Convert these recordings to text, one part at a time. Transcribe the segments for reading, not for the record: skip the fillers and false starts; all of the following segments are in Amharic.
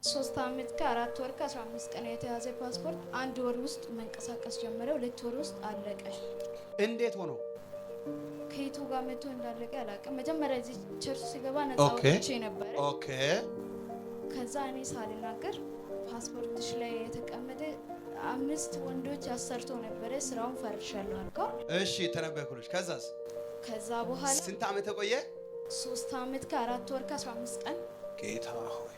3 አመት ከ4 ወር ከ15 ቀን የተያዘ ፓስፖርት 1 ወር ውስጥ መንቀሳቀስ ጀመረ። 2 ወር ውስጥ አለቀ። እንዴት ሆኖ ከየቱ ጋር መጥቶ እንዳለቀ አላውቅም። መጀመሪያ እዚህ ቸርች ሲገባ ነፃ ወጥቼ ነበር። ኦኬ ከዛ እኔ ሳልናገር ፓስፖርትሽ ላይ የተቀመጠ 5 ወንዶች አሰርቶ ነበር። ስራውን ፈርሻለሁ አልከው። እሺ ተነበይኩልሽ። ከዛ በኋላ ስንት አመት ቆየ? 3 አመት ከ4 ወር ከ15 ቀን። ጌታ ሆይ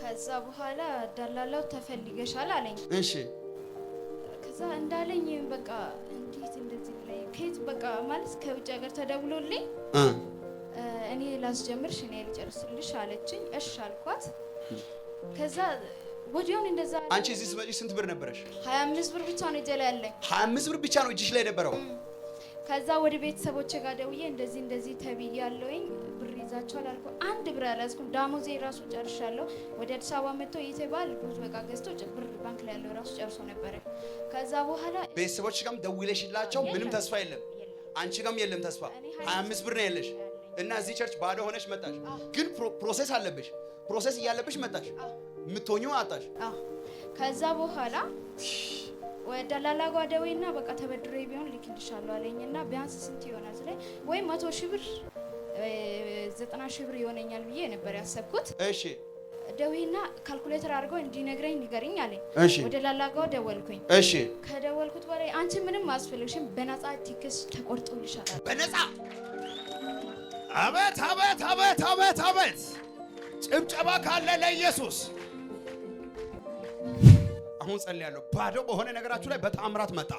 ከዛ በኋላ ደላላው ተፈልገሻል አለኝ። እሺ ከዛ እንዳለኝ በቃ እንዴት እንደዚህ ላይ ከየት በቃ ማለት ከውጭ ሀገር ተደውሎልኝ እኔ ላስጀምርሽ እኔ ልጨርስልሽ አለችኝ። እሺ አልኳት። ከዛ ወዲያው እንደዛ አንቺ እዚህ ስትመጪ ስንት ብር ነበረሽ? 25 ብር ብቻ ነው እጄ ላይ ያለኝ። 25 ብር ብቻ ነው እጅሽ ላይ ነበረው? ከዛ ወደ ቤተሰቦቼ ጋር ደውዬ እንደዚህ ተብያለሁኝ ብር ይዛችኋል አልኩ። 1 ብር አልያዝኩም። ዳሞዜ ራሱ ጨርሻለሁ። ወደ አዲስ አበባ መጥቶ ይተባል ብዙ በቃ ገዝቶ ብር ባንክ ላይ ያለው ራሱ ጨርሶ ነበር። ከዛ በኋላ ቤተሰቦችሽ ጋርም ደውለሽላቸው ምንም ተስፋ የለም፣ አንቺ ጋርም የለም ተስፋ። 25 ብር ነው ያለሽ እና እዚህ ቸርች ባዶ ሆነሽ መጣሽ። ግን ፕሮሰስ አለብሽ። ፕሮሰስ እያለብሽ መጣሽ። የምትሆኚው አጣሽ። ከዛ በኋላ ወደ ደላላ ጋር ደውዬና በቃ ተበድሬ ቢሆን ልክልሻለሁ አለኝና ቢያንስ ስንት ይሆናል ስለ ወይ 100 ሺህ ብር 90 ሺህ ብር ይሆነኛል ብዬ ነበር ያሰብኩት። እሺ ደውዬና ካልኩሌተር አድርገው እንዲነግረኝ ንገሪኝ አለኝ። ወደ ደላላ ጋር ደወልኩኝ። እሺ ከደወልኩት በላይ አንቺ ምንም አስፈልግሽም በነፃ ቲኬት ተቆርጦልሻል። በነፃ አቤት አቤት አቤት አቤት አቤት! ጭብጨባ ካለ ለኢየሱስ። አሁን ጸልያለሁ። ባዶ በሆነ ነገራችሁ ላይ በተአምራት መጣ።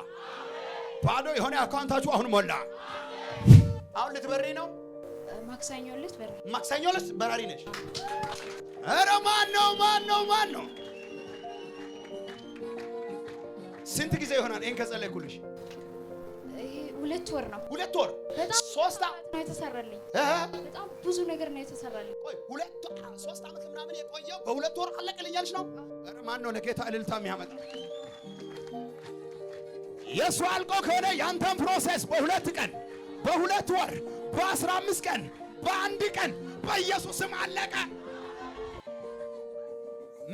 ባዶ የሆነ አካውንታችሁ አሁን ሞላ። አሁን ልትበሪ ነው? ማክሰኞ ልትበሪ። ማክሰኞ ዕለት በራሪ ነሽ? ኧረ ማን ነው? ስንት ጊዜ ይሆናል ይሄን ከጸለይኩልሽ? 2 ወር ነው። 2 ወር 3 ዓመት ነው የተሰራልኝ። በጣም ብዙ ነገር ነው የተሰራልኝ። ቆይ 3 ዓመት ምናምን የቆየው በ2 ወር አለቀልኛልሽ ነው? ኧረ ማን ነው ለጌታ እልልታ የሚያመጣ? የሱ አልቆ ከሆነ ያንተን ፕሮሰስ በ2 ቀን፣ በ2 ወር፣ በ15 ቀን፣ በ1 ቀን በኢየሱስም አለቀ።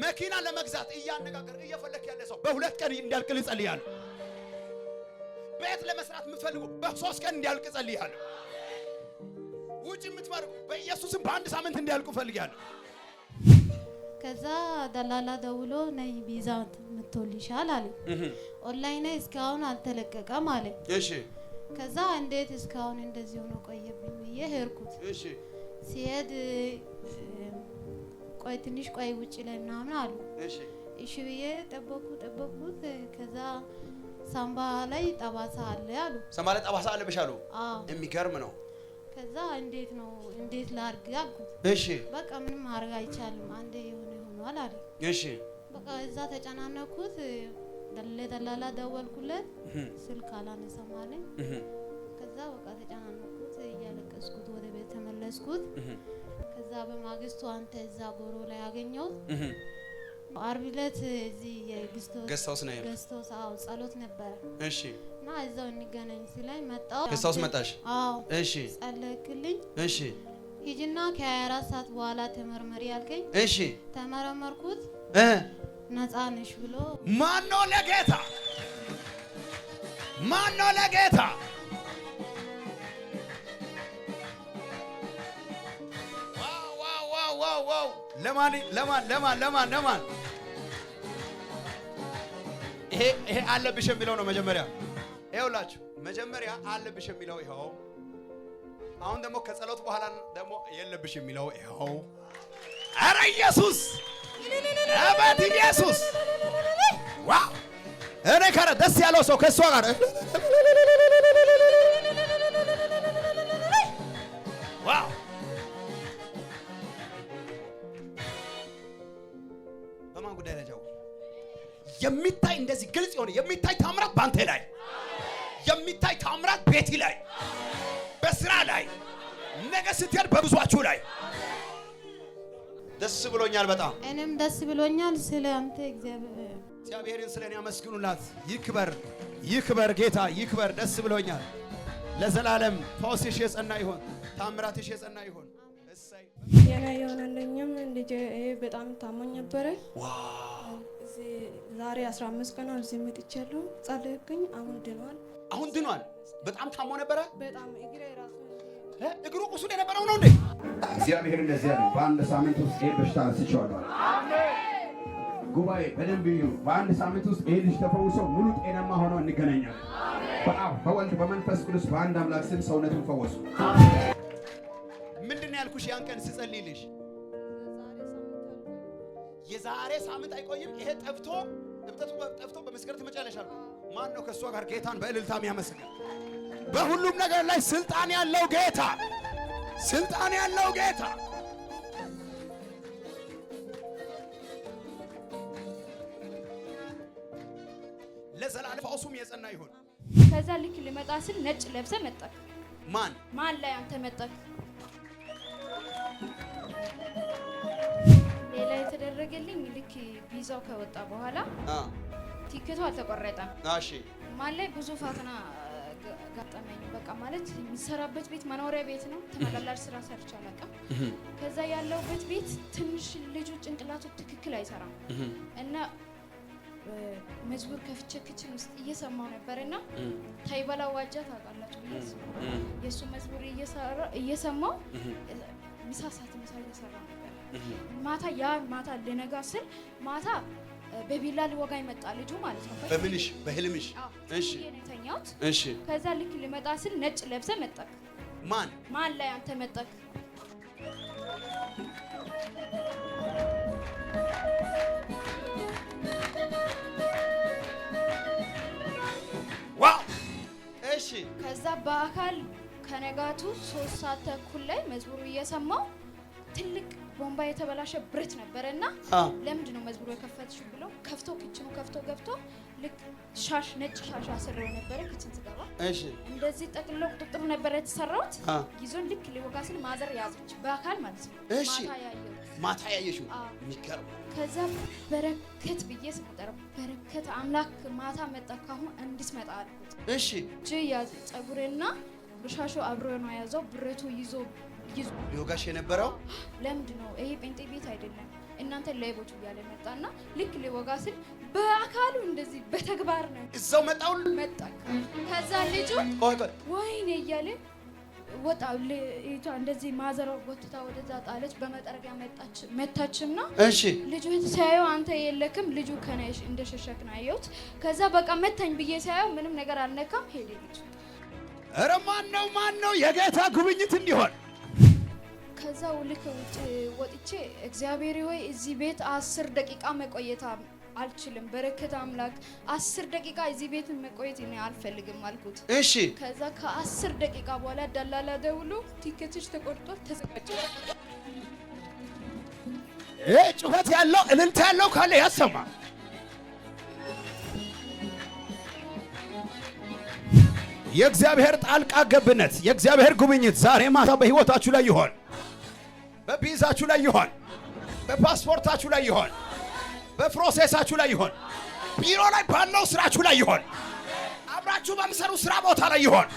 መኪና ለመግዛት እያነጋገር እየፈለክ ያለ ሰው በ2 ቀን እንዲያልቅል ጸልያለሁ። ቤት ለመስራት የምትፈልጉ በ3 ቀን እንዲያልቅ ጸልያለሁ። ውጭ የምትመርቁ በኢየሱስም በ1 ሳምንት እንዲያልቁ ፈልጋለሁ። ከዛ ደላላ ደውሎ ነይ ቪዛ መጥቶልሻል አለ። ኦንላይን ላይ እስካሁን አልተለቀቀም አለ። እሺ ከዛ እንዴት እስካሁን እንደዚህ ሆኖ ቆየብኝ ብዬ ሄድኩት። እሺ ሲሄድ ቆይ ትንሽ ቆይ ውጭ ላይ ምናምን አሉ። እሺ ብዬ ጠበቅኩት። ከዛ ሳምባ ላይ ጠባሳ አለ አሉ። ሳምባ ላይ ጠባሳ አለብሽ አሉ። የሚገርም ነው። ከዛ እንዴት ላርግ አልኩት። እሺ በቃ ምንም ማድረግ አይቻልም አንዴ ሆኗል አለ። እሺ በቃ እዛ ተጨናነኩት። ደላላ ደወልኩለት፣ ስልክ አላነሳም አለኝ። ከዛ በቃ ተጨናነኩት፣ እያለቀስኩት ወደ ቤት ተመለስኩት። ከዛ በማግስቱ አንተ እዛ ጎሮ ላይ አገኘሁት። ዓርብ ዕለት እዚህ ገስታውስ ነው ገስታውስ ጸሎት ነበር። እሺ እና እዛው እንገናኝ ሲለኝ መጣሁ። ገስታውስ መጣሽ? አዎ። እሺ ጸለይክልኝ። እሺ ሂጂና ከ24 ሰዓት በኋላ ተመርመሪ አልከኝ። እሺ ተመረመርኩት። ነፃ ነሽ ብሎ ማን ነው ለጌታ? ዋው! ለማን ይሄ አለብሽ የሚለው ነው መጀመሪያ። ይኸውላችሁ መጀመሪያ አለብሽ የሚለው ይኸው። አሁን ደግሞ ከጸሎት በኋላ ደግሞ የለብሽ የሚለው ይኸው። ኧረ ኢየሱስ! አባት ኢየሱስ! ዋው! እኔ ካረ ደስ ያለው ሰው ከሷ ጋር ዋው! በማን ጉዳይ ላይ ጃው የሚታይ እንደዚህ ግልጽ የሆነ የሚታይ ታምራት ባንተ ላይ የሚታይ ታምራት ቤቲ ላይ በስራ ላይ ነገ ስትሄድ በብዙአችሁ ላይ ደስ ብሎኛል። በጣም እኔም ደስ ብሎኛል። ስለ አንተ እግዚአብሔርን ስለኔ አመስግኑላት። ይክበር ጌታ ይክበር። ደስ ብሎኛል። ለዘላለም ፈውስሽ የጸና ይሁን፣ ታምራትሽ የጸና ይሁን። እሰይ የኔ የሆነልኝም ልጄ በጣም ታሞኝ ነበረ። ዛሬ 15 ቀን እዚህ መጥቻለሁ። ጸለይኩኝ። አሁን ድኗል። አሁን ድኗል። በጣም ታሞ ነበረ። በጣም እግሬ ራሱ እግሩ ቁስል የነበረው ነው እንዴ? እግዚአብሔር እንደዚህ ያለ በአንድ ሳምንት ውስጥ ይሄ በሽታ አንስቼዋለሁ። ጉባኤ በደንብ እዩ። በአንድ ሳምንት ውስጥ ይሄ ልጅ ተፈውሶ ሙሉ ጤናማ ሆኖ እንገናኛለን። በአብ በወልድ በመንፈስ ቅዱስ በአንድ አምላክ ስም ሰውነቱን ፈወሱ። ምንድን ነው ያልኩሽ? ያን ቀን ስጸልይልሽ የዛሬ ሳምንት አይቆይም ይሄ ጠፍቶ እብጠቱ ጠፍቶ በመስከረ ትመጫለሽ አልኩ። ማን ነው ከእሷ ጋር ጌታን በእልልታ የሚያመሰግን? በሁሉም ነገር ላይ ስልጣን ያለው ጌታ፣ ስልጣን ያለው ጌታ። ለዘላለም ፈውሱም የጸና ይሁን። ከዛ ልክ ልመጣ ስል ነጭ ለብሰ መጣክ። ማን ላይ አንተ መጣክ? ሌላ የተደረገልኝ ልክ ቪዛው ከወጣ በኋላ ቲኬቱ አልተቆረጠም። እሺ ማን ላይ ብዙ ፈተና ገጠመኝ። በቃ ማለት የሚሰራበት ቤት መኖሪያ ቤት ነው። ተመላላሽ ስራ ሰርቼ አላውቅም። ከዛ ያለውበት ቤት ትንሽ ልጁ ጭንቅላቱ ትክክል አይሰራም እና መዝሙር ከፍቼ ክችን ውስጥ እየሰማው ነበርና ታይበላ ዋጃ ታውቃላችሁ ብዬ የሱ መዝሙር እየሰማው ምሳ እየሰራ ነበር። ማታ ልነጋ ስል ማታ በቢላ ሊወጋ ይመጣ ልጁ ማለት ነው። በምንሽ በህልምሽ? እሺ የተኛሁት። እሺ ከዛ ልክ ሊመጣ ስል ነጭ ለብሰ መጣክ። ማን ላይ አንተ መጣክ? ዋው! እሺ ከዛ በአካል ከነጋቱ 3 ሰዓት ተኩል ላይ መዝሙሩ እየሰማው ትልቅ ቦምባ የተበላሸ ብረት ነበርና ለምንድን ነው መዝሙሩ የከፈትሽ ብለው ከፍቶ ክችኑ ከፍቶ ገብቶ ልክ ሻሽ ነጭ ሻሽ አስረው ነበር። ክችን ስገባ እሺ እንደዚህ ጠቅልሎ ቁጥጥር ነበር የተሰራውት። ይዞን ልክ ሊወጋ ሲል ማዘር ያዘች በአካል ማለት ነው። እሺ ማታ ያየሽው የሚገርም። ከዛ በረከት ብዬ ስመጣ በረከት አምላክ ማታ መጣ ካሁን እንድትመጣ አልኩት። እሺ ያዘ ጸጉሬና ብሻሾ አብሮ ነው ያዘው። ብረቱ ይዞ ሊወጋሽ የነበረው ለምንድን ነው? ይሄ ጴንጤ ቤት አይደለም እናንተ ላይቦች እያለ መጣና ልክ ሊወጋ ሲል በአካሉ እንደዚህ በተግባር ነው እዛው መጣ። ከዛ ልጁ ወይኔ እያለ ወጣ። ልጅቷ እንደዚህ ማዘሯ ጎትታ ወደዛ ጣለች። በመጠረቢያ መታችና እሺ ልጁ ሲያየው አንተ የለክም ልጁ ከነሽ እንደሸሸክ ነው ያየሁት። ከዛ በቃ መታኝ ብዬ ሲያየው ምንም ነገር አልነካም ሄደ ልጁ። ኧረ ማን ነው የጌታ ጉብኝት እንዲሆን። ከዛ ልክ ውጭ ወጥቼ እግዚአብሔር ሆይ እዚህ ቤት 10 ደቂቃ መቆየት አልችልም። በረከት አምላክ 10 ደቂቃ እዚህ ቤት መቆየት እኔ አልፈልግም አልኩት። እሺ ከዛ ከ10 ደቂቃ በኋላ ደላላ ደውሎ ቲኬትሽ ተቆርጧል ተዘጋጅ። ጩኸት ያለው እልልታ ያለው ካለ ያሰማ። የእግዚአብሔር ጣልቃ ገብነት፣ የእግዚአብሔር ጉብኝት ዛሬ ማታ በህይወታችሁ ላይ ይሆን፣ በቪዛችሁ ላይ ይሆን፣ በፓስፖርታችሁ ላይ ይሆን፣ በፕሮሴሳችሁ ላይ ይሆን፣ ቢሮ ላይ ባለው ስራችሁ ላይ ይሆን፣ አብራችሁ በምሰሩ ስራ ቦታ ላይ ይሆን።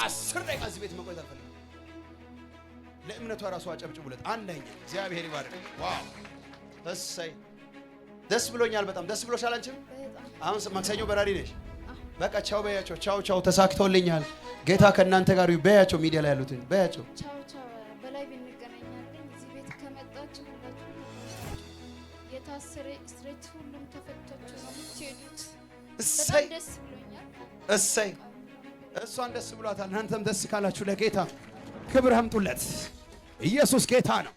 10 ደቂቃ እዚህ ቤት መቆየት አልፈልግም። ለእምነቷ ራሱ አጨብጭቡለት። አንደኛ እግዚአብሔር ይባርክ። ዋው እሰይ ደስ ብሎኛል። በጣም ደስ ብሎሻል። አንቺም አሁን ማክሰኞ በራሪ ነሽ። በቃ ቻው በያቸው። ቻው ተሳክቶልኛል። ጌታ ከእናንተ ጋር በያቸው። ሚዲያ ላይ ያሉትን በያቸው። ቻው በላይ ብንገናኛለን። እዚህ ቤት ከመጣችሁ ሁላችሁ የታሰረ ስትሬት ሁሉም ተፈታችሁ ነው የምትሄዱት። በጣም ደስ ብሎኛል። እሰይ እሷን ደስ ብሏታል። እናንተም ደስ ካላችሁ ለጌታ ክብር አምጡለት። ኢየሱስ ጌታ ነው።